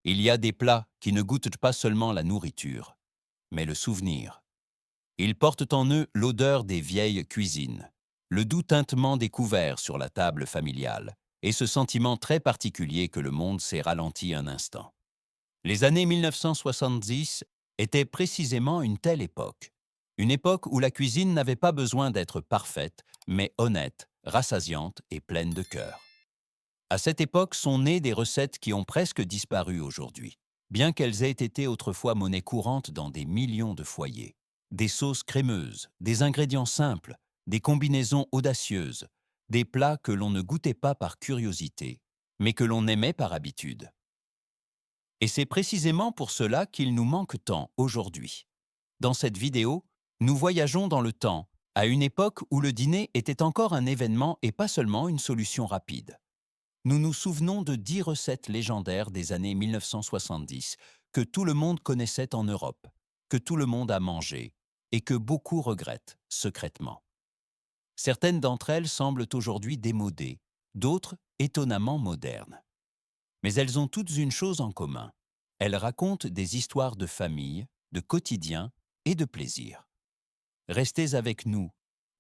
Il y a des plats qui ne goûtent pas seulement la nourriture, mais le souvenir. Ils portent en eux l'odeur des vieilles cuisines, le doux tintement des couverts sur la table familiale, et ce sentiment très particulier que le monde s'est ralenti un instant. Les années 1970 étaient précisément une telle époque. Une époque où la cuisine n'avait pas besoin d'être parfaite, mais honnête, rassasiante et pleine de cœur. À cette époque sont nées des recettes qui ont presque disparu aujourd'hui, bien qu'elles aient été autrefois monnaie courante dans des millions de foyers. Des sauces crémeuses, des ingrédients simples, des combinaisons audacieuses, des plats que l'on ne goûtait pas par curiosité, mais que l'on aimait par habitude. Et c'est précisément pour cela qu'il nous manque tant aujourd'hui. Dans cette vidéo, nous voyageons dans le temps, à une époque où le dîner était encore un événement et pas seulement une solution rapide. Nous nous souvenons de 10 recettes légendaires des années 1970 que tout le monde connaissait en Europe, que tout le monde a mangé et que beaucoup regrettent secrètement. Certaines d'entre elles semblent aujourd'hui démodées, d'autres étonnamment modernes. Mais elles ont toutes une chose en commun. Elles racontent des histoires de famille, de quotidien et de plaisir. Restez avec nous,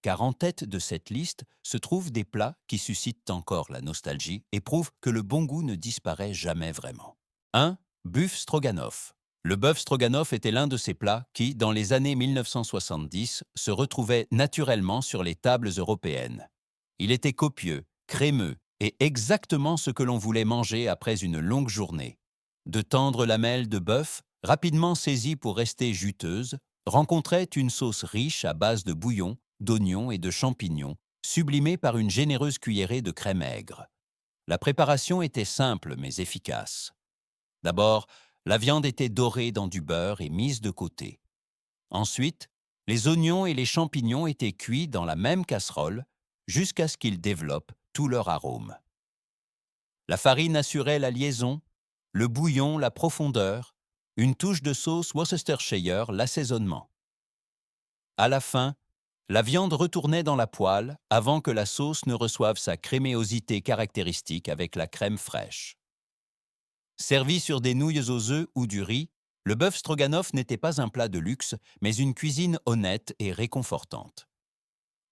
car en tête de cette liste se trouvent des plats qui suscitent encore la nostalgie et prouvent que le bon goût ne disparaît jamais vraiment. 1. Bœuf stroganoff. Le bœuf stroganoff était l'un de ces plats qui, dans les années 1970, se retrouvaient naturellement sur les tables européennes. Il était copieux, crémeux et exactement ce que l'on voulait manger après une longue journée. De tendres lamelles de bœuf, rapidement saisies pour rester juteuses, rencontraient une sauce riche à base de bouillon, d'oignons et de champignons, sublimée par une généreuse cuillerée de crème aigre. La préparation était simple mais efficace. D'abord, la viande était dorée dans du beurre et mise de côté. Ensuite, les oignons et les champignons étaient cuits dans la même casserole jusqu'à ce qu'ils développent tout leur arôme. La farine assurait la liaison, le bouillon la profondeur, une touche de sauce Worcestershire l'assaisonnement. À la fin, la viande retournait dans la poêle avant que la sauce ne reçoive sa crémosité caractéristique avec la crème fraîche. Servi sur des nouilles aux œufs ou du riz, le bœuf stroganoff n'était pas un plat de luxe, mais une cuisine honnête et réconfortante.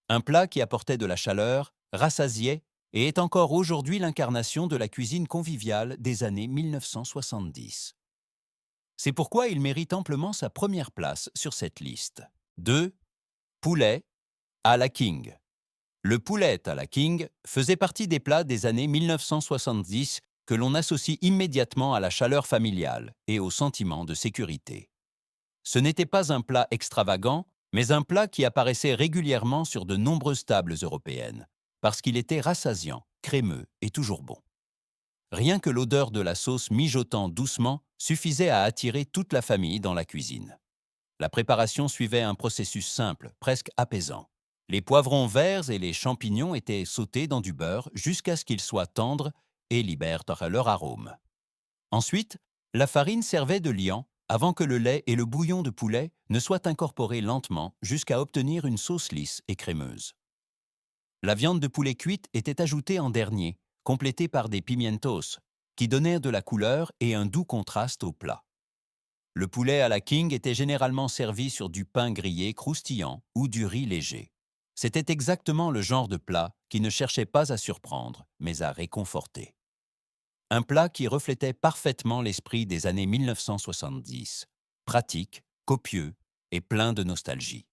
Un plat qui apportait de la chaleur, rassasiait et est encore aujourd'hui l'incarnation de la cuisine conviviale des années 1970. C'est pourquoi il mérite amplement sa première place sur cette liste. 2. Poulet à la King. Le poulet à la King faisait partie des plats des années 1970 que l'on associe immédiatement à la chaleur familiale et au sentiment de sécurité. Ce n'était pas un plat extravagant, mais un plat qui apparaissait régulièrement sur de nombreuses tables européennes, parce qu'il était rassasiant, crémeux et toujours bon. Rien que l'odeur de la sauce mijotant doucement suffisait à attirer toute la famille dans la cuisine. La préparation suivait un processus simple, presque apaisant. Les poivrons verts et les champignons étaient sautés dans du beurre jusqu'à ce qu'ils soient tendres et libèrent leur arôme. Ensuite, la farine servait de liant avant que le lait et le bouillon de poulet ne soient incorporés lentement jusqu'à obtenir une sauce lisse et crémeuse. La viande de poulet cuite était ajoutée en dernier, complétée par des pimientos, qui donnèrent de la couleur et un doux contraste au plat. Le poulet à la King était généralement servi sur du pain grillé croustillant ou du riz léger. C'était exactement le genre de plat qui ne cherchait pas à surprendre, mais à réconforter. Un plat qui reflétait parfaitement l'esprit des années 1970, pratique, copieux et plein de nostalgie.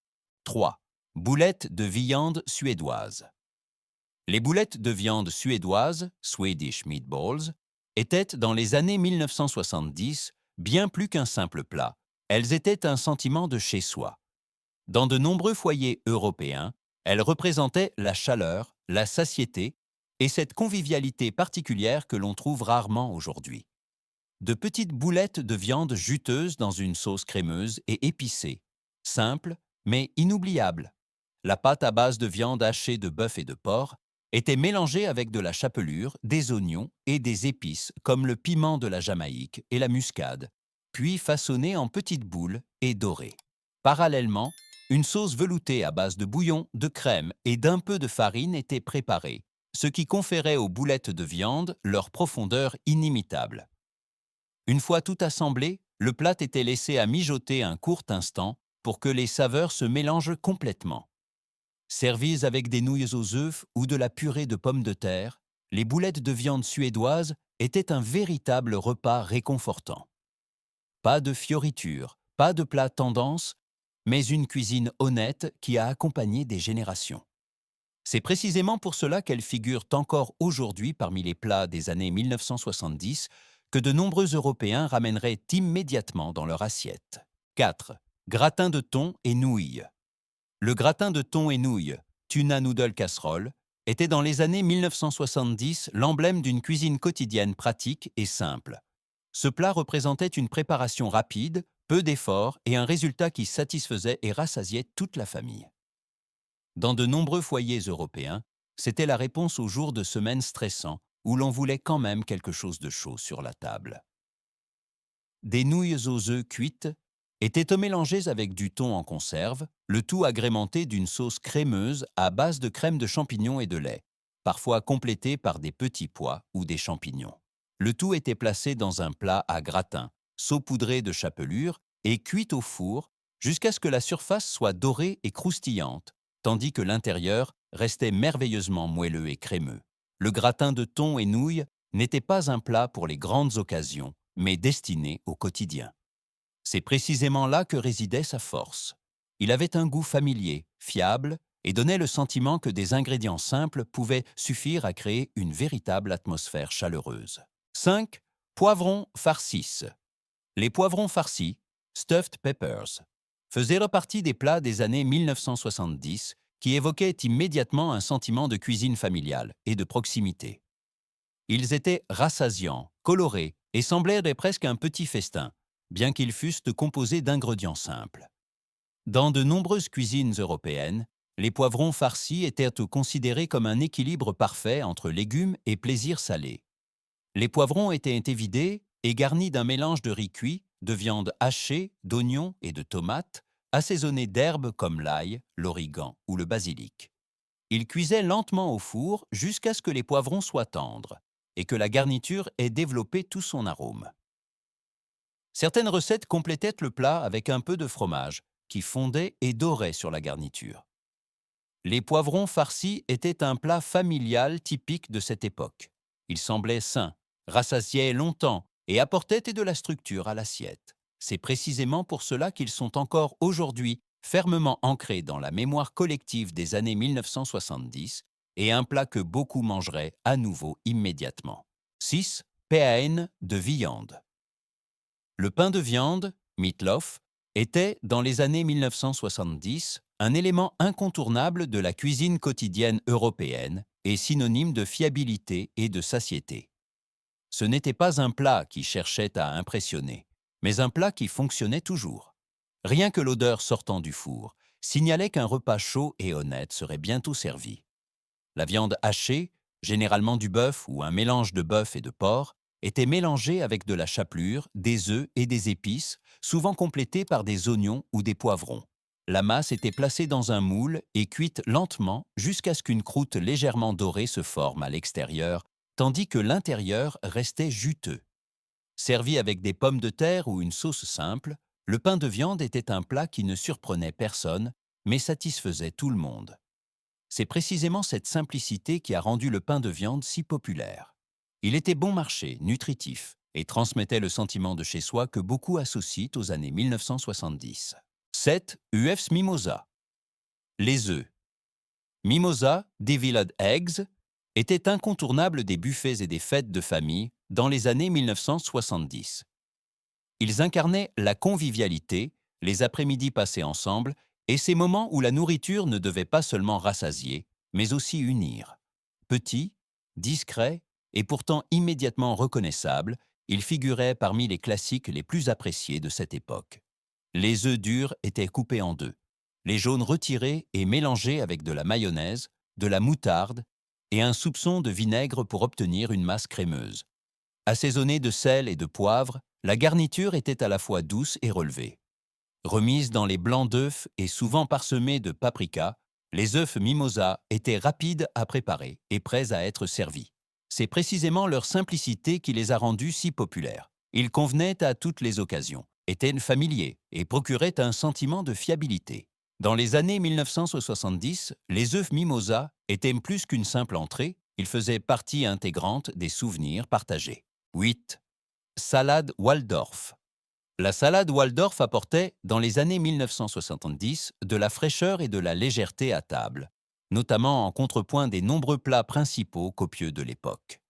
3. Boulettes de viande suédoise. Les boulettes de viande suédoises, Swedish meatballs, étaient dans les années 1970 bien plus qu'un simple plat. Elles étaient un sentiment de chez soi. Dans de nombreux foyers européens, elles représentaient la chaleur, la satiété et cette convivialité particulière que l'on trouve rarement aujourd'hui. De petites boulettes de viande juteuses dans une sauce crémeuse et épicée, simple mais inoubliable. La pâte à base de viande hachée de bœuf et de porc était mélangée avec de la chapelure, des oignons et des épices comme le piment de la Jamaïque et la muscade, puis façonnée en petites boules et dorée. Parallèlement, une sauce veloutée à base de bouillon, de crème et d'un peu de farine était préparée, ce qui conférait aux boulettes de viande leur profondeur inimitable. Une fois tout assemblé, le plat était laissé à mijoter un court instant pour que les saveurs se mélangent complètement. Servies avec des nouilles aux œufs ou de la purée de pommes de terre, les boulettes de viande suédoise étaient un véritable repas réconfortant. Pas de fioritures, pas de plats tendance, mais une cuisine honnête qui a accompagné des générations. C'est précisément pour cela qu'elles figurent encore aujourd'hui parmi les plats des années 1970 que de nombreux Européens ramèneraient immédiatement dans leur assiette. 4. Gratin de thon et nouilles. Le gratin de thon et nouilles, tuna noodle casserole, était dans les années 1970 l'emblème d'une cuisine quotidienne pratique et simple. Ce plat représentait une préparation rapide, peu d'efforts et un résultat qui satisfaisait et rassasiait toute la famille. Dans de nombreux foyers européens, c'était la réponse aux jours de semaine stressants où l'on voulait quand même quelque chose de chaud sur la table. Des nouilles aux œufs cuites étaient mélangées avec du thon en conserve, le tout agrémenté d'une sauce crémeuse à base de crème de champignons et de lait, parfois complétée par des petits pois ou des champignons. Le tout était placé dans un plat à gratin, saupoudré de chapelure et cuit au four jusqu'à ce que la surface soit dorée et croustillante, tandis que l'intérieur restait merveilleusement moelleux et crémeux. Le gratin de thon et nouilles n'était pas un plat pour les grandes occasions, mais destiné au quotidien. C'est précisément là que résidait sa force. Il avait un goût familier, fiable, et donnait le sentiment que des ingrédients simples pouvaient suffire à créer une véritable atmosphère chaleureuse. 5. Poivrons farcis. Les poivrons farcis, stuffed peppers, faisaient partie des plats des années 1970 qui évoquaient immédiatement un sentiment de cuisine familiale et de proximité. Ils étaient rassasiants, colorés et semblaient presque un petit festin, bien qu'ils fussent composés d'ingrédients simples. Dans de nombreuses cuisines européennes, les poivrons farcis étaient considérés comme un équilibre parfait entre légumes et plaisir salé. Les poivrons étaient évidés et garnis d'un mélange de riz cuit, de viande hachée, d'oignons et de tomates, assaisonnés d'herbes comme l'ail, l'origan ou le basilic. Ils cuisaient lentement au four jusqu'à ce que les poivrons soient tendres et que la garniture ait développé tout son arôme. Certaines recettes complétaient le plat avec un peu de fromage, qui fondait et dorait sur la garniture. Les poivrons farcis étaient un plat familial typique de cette époque. Ils semblaient sains, rassasiaient longtemps et apportaient de la structure à l'assiette. C'est précisément pour cela qu'ils sont encore aujourd'hui fermement ancrés dans la mémoire collective des années 1970 et un plat que beaucoup mangeraient à nouveau immédiatement. 6. Peahen de viande. Le pain de viande, meatloaf, était, dans les années 1970, un élément incontournable de la cuisine quotidienne européenne et synonyme de fiabilité et de satiété. Ce n'était pas un plat qui cherchait à impressionner, mais un plat qui fonctionnait toujours. Rien que l'odeur sortant du four signalait qu'un repas chaud et honnête serait bientôt servi. La viande hachée, généralement du bœuf ou un mélange de bœuf et de porc, était mélangée avec de la chapelure, des œufs et des épices, souvent complétées par des oignons ou des poivrons. La masse était placée dans un moule et cuite lentement jusqu'à ce qu'une croûte légèrement dorée se forme à l'extérieur, tandis que l'intérieur restait juteux. Servi avec des pommes de terre ou une sauce simple, le pain de viande était un plat qui ne surprenait personne, mais satisfaisait tout le monde. C'est précisément cette simplicité qui a rendu le pain de viande si populaire. Il était bon marché, nutritif, et transmettait le sentiment de chez soi que beaucoup associent aux années 1970. 7. Uf's Mimosa. Les œufs. Mimosa, deviled eggs, étaient incontournables des buffets et des fêtes de famille dans les années 1970. Ils incarnaient la convivialité, les après-midi passés ensemble, et ces moments où la nourriture ne devait pas seulement rassasier, mais aussi unir. Petits, discrets et pourtant immédiatement reconnaissables, ils figuraient parmi les classiques les plus appréciés de cette époque. Les œufs durs étaient coupés en deux, les jaunes retirés et mélangés avec de la mayonnaise, de la moutarde et un soupçon de vinaigre pour obtenir une masse crémeuse. Assaisonnée de sel et de poivre, la garniture était à la fois douce et relevée. Remise dans les blancs d'œufs et souvent parsemés de paprika, les œufs mimosa étaient rapides à préparer et prêts à être servis. C'est précisément leur simplicité qui les a rendus si populaires. Il convenait à toutes les occasions, était familier et procurait un sentiment de fiabilité. Dans les années 1970, les œufs mimosa étaient plus qu'une simple entrée, ils faisaient partie intégrante des souvenirs partagés. 8. Salade Waldorf. La salade Waldorf apportait, dans les années 1970, de la fraîcheur et de la légèreté à table, notamment en contrepoint des nombreux plats principaux copieux de l'époque.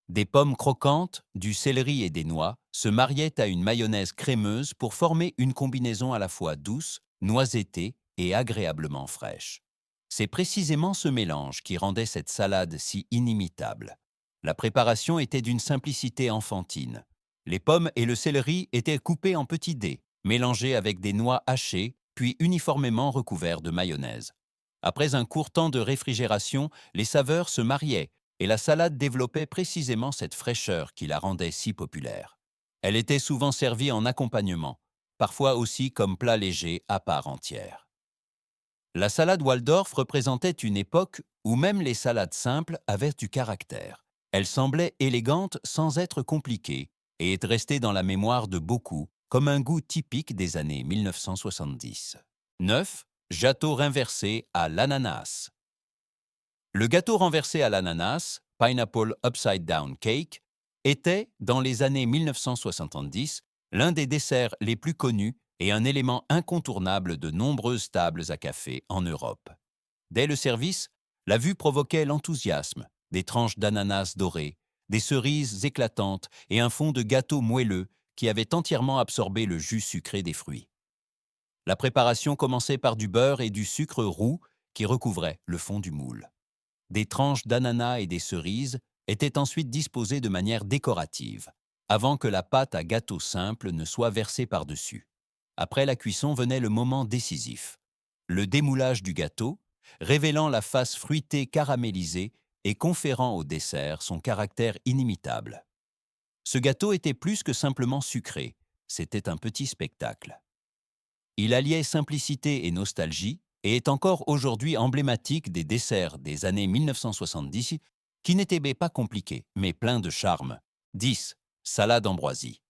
Des pommes croquantes, du céleri et des noix se mariaient à une mayonnaise crémeuse pour former une combinaison à la fois douce, noisettée et agréablement fraîche. C'est précisément ce mélange qui rendait cette salade si inimitable. La préparation était d'une simplicité enfantine. Les pommes et le céleri étaient coupés en petits dés, mélangés avec des noix hachées, puis uniformément recouverts de mayonnaise. Après un court temps de réfrigération, les saveurs se mariaient et la salade développait précisément cette fraîcheur qui la rendait si populaire. Elle était souvent servie en accompagnement, parfois aussi comme plat léger à part entière. La salade Waldorf représentait une époque où même les salades simples avaient du caractère. Elle semblait élégante sans être compliquée et est restée dans la mémoire de beaucoup comme un goût typique des années 1970. 9. Gâteau renversé à l'ananas. Le gâteau renversé à l'ananas, Pineapple Upside Down Cake, était, dans les années 1970, l'un des desserts les plus connus et un élément incontournable de nombreuses tables à café en Europe. Dès le service, la vue provoquait l'enthousiasme, des tranches d'ananas dorées, des cerises éclatantes et un fond de gâteau moelleux qui avait entièrement absorbé le jus sucré des fruits. La préparation commençait par du beurre et du sucre roux qui recouvraient le fond du moule. Des tranches d'ananas et des cerises étaient ensuite disposées de manière décorative, avant que la pâte à gâteau simple ne soit versée par-dessus. Après la cuisson venait le moment décisif, le démoulage du gâteau, révélant la face fruitée caramélisée et conférant au dessert son caractère inimitable. Ce gâteau était plus que simplement sucré, c'était un petit spectacle. Il alliait simplicité et nostalgie, et est encore aujourd'hui emblématique des desserts des années 1970 qui n'étaient pas compliqués, mais pleins de charme. 10. Salade ambroisie.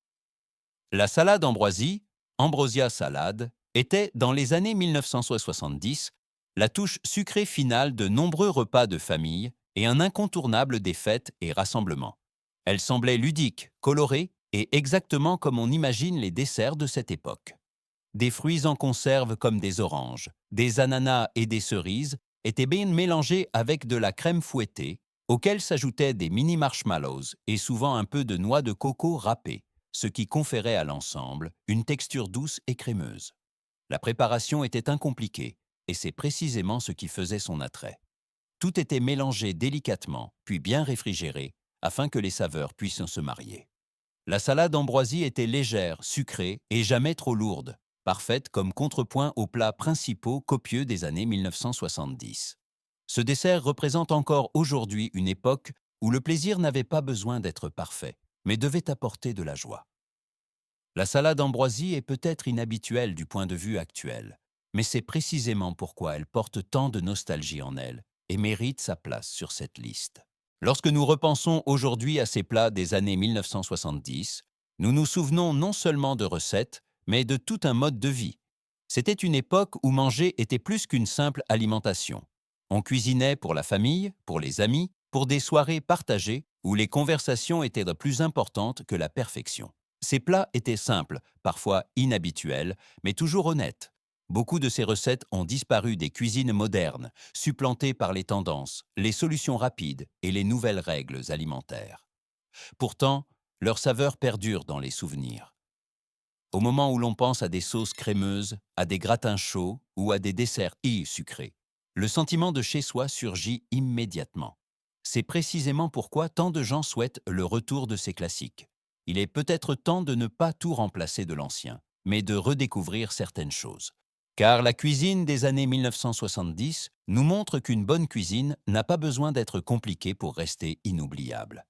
La salade ambroisie, Ambrosia salade, était, dans les années 1970, la touche sucrée finale de nombreux repas de famille et un incontournable des fêtes et rassemblements. Elle semblait ludique, colorée et exactement comme on imagine les desserts de cette époque. Des fruits en conserve comme des oranges, des ananas et des cerises étaient bien mélangés avec de la crème fouettée, auxquels s'ajoutaient des mini marshmallows et souvent un peu de noix de coco râpée, ce qui conférait à l'ensemble une texture douce et crémeuse. La préparation était incompliquée, et c'est précisément ce qui faisait son attrait. Tout était mélangé délicatement, puis bien réfrigéré, afin que les saveurs puissent se marier. La salade ambroisie était légère, sucrée et jamais trop lourde, parfaite comme contrepoint aux plats principaux copieux des années 1970. Ce dessert représente encore aujourd'hui une époque où le plaisir n'avait pas besoin d'être parfait, mais devait apporter de la joie. La salade ambroisie est peut-être inhabituelle du point de vue actuel, mais c'est précisément pourquoi elle porte tant de nostalgie en elle et mérite sa place sur cette liste. Lorsque nous repensons aujourd'hui à ces plats des années 1970, nous nous souvenons non seulement de recettes, mais de tout un mode de vie. C'était une époque où manger était plus qu'une simple alimentation. On cuisinait pour la famille, pour les amis, pour des soirées partagées où les conversations étaient plus importantes que la perfection. Ces plats étaient simples, parfois inhabituels, mais toujours honnêtes. Beaucoup de ces recettes ont disparu des cuisines modernes, supplantées par les tendances, les solutions rapides et les nouvelles règles alimentaires. Pourtant, leur saveur perdure dans les souvenirs. Au moment où l'on pense à des sauces crémeuses, à des gratins chauds ou à des desserts sucrés, le sentiment de chez soi surgit immédiatement. C'est précisément pourquoi tant de gens souhaitent le retour de ces classiques. Il est peut-être temps de ne pas tout remplacer de l'ancien, mais de redécouvrir certaines choses. Car la cuisine des années 1970 nous montre qu'une bonne cuisine n'a pas besoin d'être compliquée pour rester inoubliable.